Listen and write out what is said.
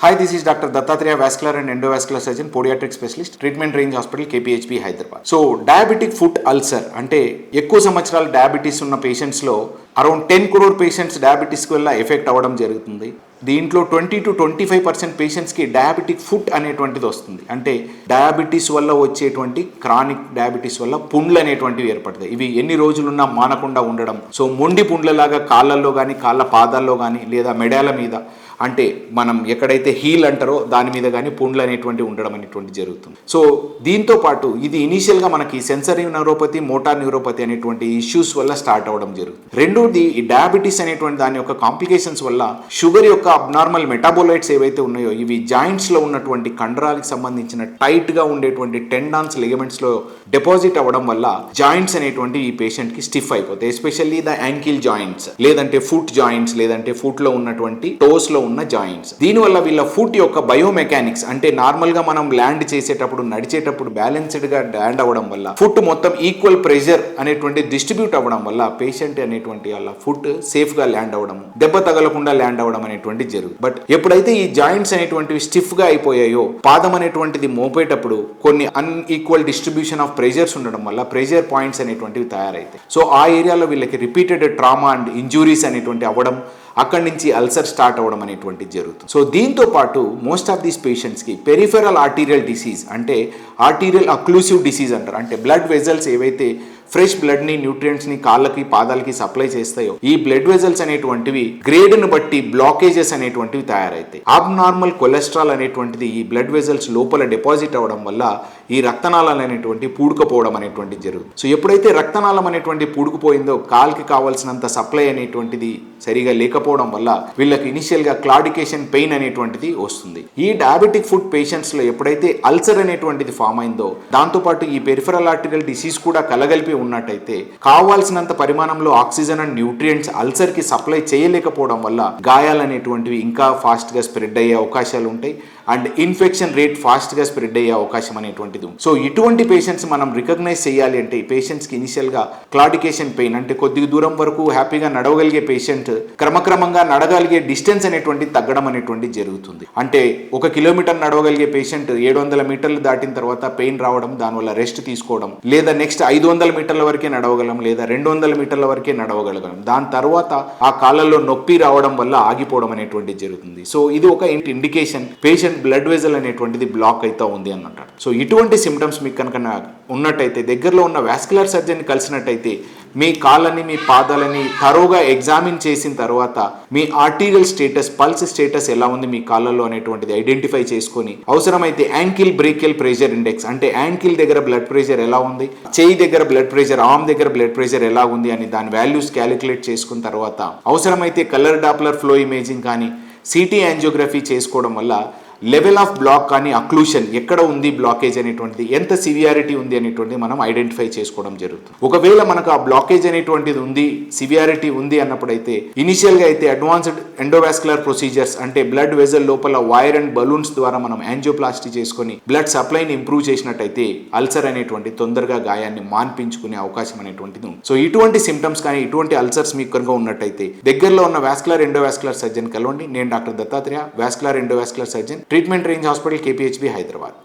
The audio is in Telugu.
Hi, this is Dr. Dattatreya, vascular and endovascular surgeon, podiatric specialist, treatment range hospital, KPHP, Hyderabad. So, diabetic foot ulcer అంటే ఎక్కువ సంవత్సరాలు డయాబెటీస్ ఉన్న పేషెంట్స్లో అరౌండ్ 10 crore పేషెంట్స్ డయాబెటీస్ వల్ల ఎఫెక్ట్ అవ్వడం జరుగుతుంది. దీంట్లో 20 to 25% పేషెంట్స్కి డయాబెటిక్ ఫుట్ అనేటువంటిది వస్తుంది. అంటే డయాబెటీస్ వల్ల వచ్చేటువంటి క్రానిక్ డయాబెటీస్ వల్ల పుండ్లు అనేటువంటివి ఏర్పడతాయి. ఇవి ఎన్ని రోజులున్నా మానకుండా ఉండడం, సో మొండి పుండ్లలాగా కాళ్ళల్లో కానీ కాళ్ళ పాదాల్లో కానీ లేదా మెడాల మీద, అంటే మనం ఎక్కడైతే హీల్ అంటారో దాని మీద కానీ పుండ్లు అనేటువంటి ఉండడం అనేటువంటి జరుగుతుంది. సో దీంతో పాటు ఇది ఇనీషియల్గా మనకి సెన్సరీ న్యూరోపతి, మోటార్ న్యూరోపతి అనేటువంటి ఇష్యూస్ వల్ల స్టార్ట్ అవ్వడం జరుగుతుంది. రెండోది ఈ డయాబెటీస్ అనేటువంటి దాని యొక్క కాంప్లికేషన్స్ వల్ల షుగర్ యొక్క అబ్నార్మల్ మెటాబోలైట్స్ ఏవైతే ఉన్నాయో ఇవి జాయింట్స్లో ఉన్నటువంటి కండరాలకు సంబంధించిన టైట్గా ఉండేటువంటి టెండాన్స్, లిగమెంట్స్లో డిపాజిట్ అవ్వడం వల్ల జాయింట్స్ అనేటువంటి ఈ పేషెంట్కి స్టిఫ్ అయిపోతాయి. ఎస్పెషల్లీ ద యాంకిల్ జాయింట్స్, లేదంటే ఫుట్ జాయింట్స్, లేదంటే ఫుట్లో ఉన్నటువంటి టోస్లో ఉన్న జాయింట్స్. దీనివల్ల వీళ్ళ ఫుట్ యొక్క బయోమెకానిక్స్, అంటే నార్మల్ గా మనం ల్యాండ్ చేసేటప్పుడు, నడిచేటప్పుడు బ్యాలెన్స్డ్ గా ల్యాండ్ అవ్వడం వల్ల ఫుట్ మొత్తం ఈక్వల్ ప్రెషర్ అనేటువంటి డిస్ట్రిబ్యూట్ అవ్వడం వల్ల పేషెంట్ అనేటువంటి వాళ్ళ ఫుట్ సేఫ్ గా ల్యాండ్ అవ్వడం, దెబ్బ తగలకుండా ల్యాండ్ అవ్వడం అనేటువంటి జరుగుతుంది. బట్ ఎప్పుడైతే ఈ జాయింట్స్ అనేటువంటివి స్టిఫ్ గా అయిపోయాయో, పాదం అనేటువంటిది మోపేటప్పుడు కొన్ని అన్ఈక్వల్ డిస్ట్రిబ్యూషన్ ఆఫ్ ప్రెషర్స్ ఉండడం వల్ల ప్రెషర్ పాయింట్స్ అనేటువంటివి తయారైతాయి. సో ఆ ఏరియాలో వీళ్ళకి రిపీటెడ్ ట్రామా అండ్ ఇంజురీస్ అనేటువంటి అవ్వడం, అక్కడి నుంచి అల్సర్ స్టార్ట్ అవ్వడం అనేటువంటిది జరుగుతుంది. సో దీంతో పాటు మోస్ట్ ఆఫ్ దీస్ పేషెంట్స్కి పెరిఫెరల్ ఆర్టీరియల్ డిసీజ్, అంటే ఆర్టీరియల్ అక్లూసివ్ డిసీజ్ అంటారు. అంటే బ్లడ్ వెజల్స్ ఏవైతే ఫ్రెష్ బ్లడ్ని, న్యూట్రియంట్స్ని కాళ్ళకి, పాదాలకి సప్లై చేస్తాయో ఈ బ్లడ్ వెజల్స్ అనేటువంటివి గ్రేడ్ను బట్టి బ్లాకేజెస్ అనేటువంటివి తయారైతాయి. అబ్నార్మల్ కొలెస్ట్రాల్ అనేటువంటిది ఈ బ్లడ్ వెజల్స్ లోపల డిపాజిట్ అవ్వడం వల్ల ఈ రక్తనాళాలు అనేటువంటి పూడుకుపోవడం అనేటువంటిది జరుగుతుంది. సో ఎప్పుడైతే రక్తనాళం అనేటువంటి పూడుకుపోయిందో కాల్కి కావాల్సినంత సప్లై అనేటువంటిది సరిగా లేకపోవడం వల్ల వీళ్ళకి ఇనిషియల్గా క్లాడికేషన్ పెయిన్ అనేటువంటిది వస్తుంది. ఈ డయాబెటిక్ ఫుట్ పేషెంట్స్లో ఎప్పుడైతే అల్సర్ అనేటువంటిది ఫామ్ అయిందో, దాంతోపాటు ఈ పెరిఫెరల్ ఆర్టీరియల్ డిసీజ్ కూడా కలగలిపి ఉన్నట్టయితే కావాల్సినంత పరిమాణంలో ఆక్సిజన్ అండ్ న్యూట్రియంట్స్ అల్సర్ కి సప్లై చేయలేకపోవడం వల్ల గాయాలు అనేటువంటివి ఇంకా ఫాస్ట్ గా స్ప్రెడ్ అయ్యే అవకాశాలు ఉంటాయి. అండ్ ఇన్ఫెక్షన్ రేట్ ఫాస్ట్ గా స్ప్రెడ్ అయ్యే అవకాశం అనేటువంటిది ఉంది. సో ఇటువంటి పేషెంట్స్ మనం రికగ్నైజ్ చేయాలి అంటే ఈ పేషెంట్స్ కి ఇనిషియల్ గా క్లాడికేషన్ పెయిన్, అంటే కొద్ది దూరం వరకు హ్యాపీగా నడవగలిగే పేషెంట్ క్రమక్రమంగా నడగలిగే డిస్టెన్స్ అనేటువంటి తగ్గడం అనేటువంటి జరుగుతుంది. అంటే 1 కిలోమీటర్ నడవగలిగే పేషెంట్ 700 మీటర్లు దాటిన తర్వాత పెయిన్ రావడం, దానివల్ల రెస్ట్ తీసుకోవడం, లేదా నెక్స్ట్ 500 మీటర్ల వరకే నడవగలం, లేదా 200 మీటర్ల వరకే నడవగలం. దాని తర్వాత ఆ కాళ్ళల్లో నొప్పి రావడం వల్ల ఆగిపోవడం అనేటువంటిది జరుగుతుంది. సో ఇది ఒక ఇండికేషన్ పేషెంట్ బ్లడ్ వెజల్ అనేటువంటిది బ్లాక్ అయితే ఉంది అని అంటారు. సో ఇటువంటి సిమ్టమ్స్ మీకు కనుక ఉన్నట్టయితే దగ్గరలో ఉన్న వాస్కులర్ సర్జన్ కలిసినట్టయితే మీ కాళ్ళని, మీ పాదాలని తరోగా ఎగ్జామిన్ చేసిన తర్వాత మీ ఆర్టీరియల్ స్టేటస్, పల్స్ స్టేటస్ ఎలా ఉంది మీ కాళ్ళలో అనేటువంటిది ఐడెంటిఫై చేసుకొని అవసరమైతే యాంకిల్ బ్రేకియల్ ప్రెషర్ ఇండెక్స్, అంటే యాంకిల్ దగ్గర బ్లడ్ ప్రెషర్ ఎలా ఉంది, చేయి దగ్గర బ్లడ్ ప్రెషర్, ఆర్మ్ దగ్గర బ్లడ్ ప్రెషర్ ఎలా ఉంది అని దాని వాల్యూస్ క్యాలిక్యులేట్ చేసుకున్న తర్వాత అవసరమైతే కలర్ డాప్లర్ ఫ్లో ఇమేజింగ్ కానీ, సిటీ యాంజియోగ్రఫీ చేసుకోవడం వల్ల లెవెల్ ఆఫ్ బ్లాక్ కానీ, అక్లూషన్ ఎక్కడ ఉంది, బ్లాకేజ్ అనేటువంటిది ఎంత సివియారిటీ ఉంది అనేటువంటిది మనం ఐడెంటిఫై చేసుకోవడం జరుగుతుంది. ఒకవేళ మనకు ఆ బ్లాకేజ్ అనేటువంటిది ఉంది, సివియారిటీ ఉంది అన్నప్పుడైతే ఇనిషియల్గా అయితే అడ్వాన్స్డ్ ఎండోవాస్కులర్ ప్రొసీజర్స్, అంటే బ్లడ్ వెజల్ లోపల వైర్ అండ్ బలూన్స్ ద్వారా మనం యాంజియోప్లాస్టీ చేసుకొని బ్లడ్ సప్లైని ఇంప్రూవ్ చేసినట్టయితే అల్సర్ అనేటువంటి తొందరగా గాయాన్ని మాన్పించుకునే అవకాశం అనేటువంటిది ఉంది. సో ఇటువంటి సిమ్టమ్స్ కానీ, ఇటువంటి అల్సర్స్ మీకు కనుక ఉన్నట్టయితే దగ్గరలో ఉన్న వాస్కులర్ ఎండోవాస్కులర్ సర్జన్ కలవండి. నేను doctor Dattatreya, vascular endovascular surgeon, treatment range hospital, KPHP, Hyderabad.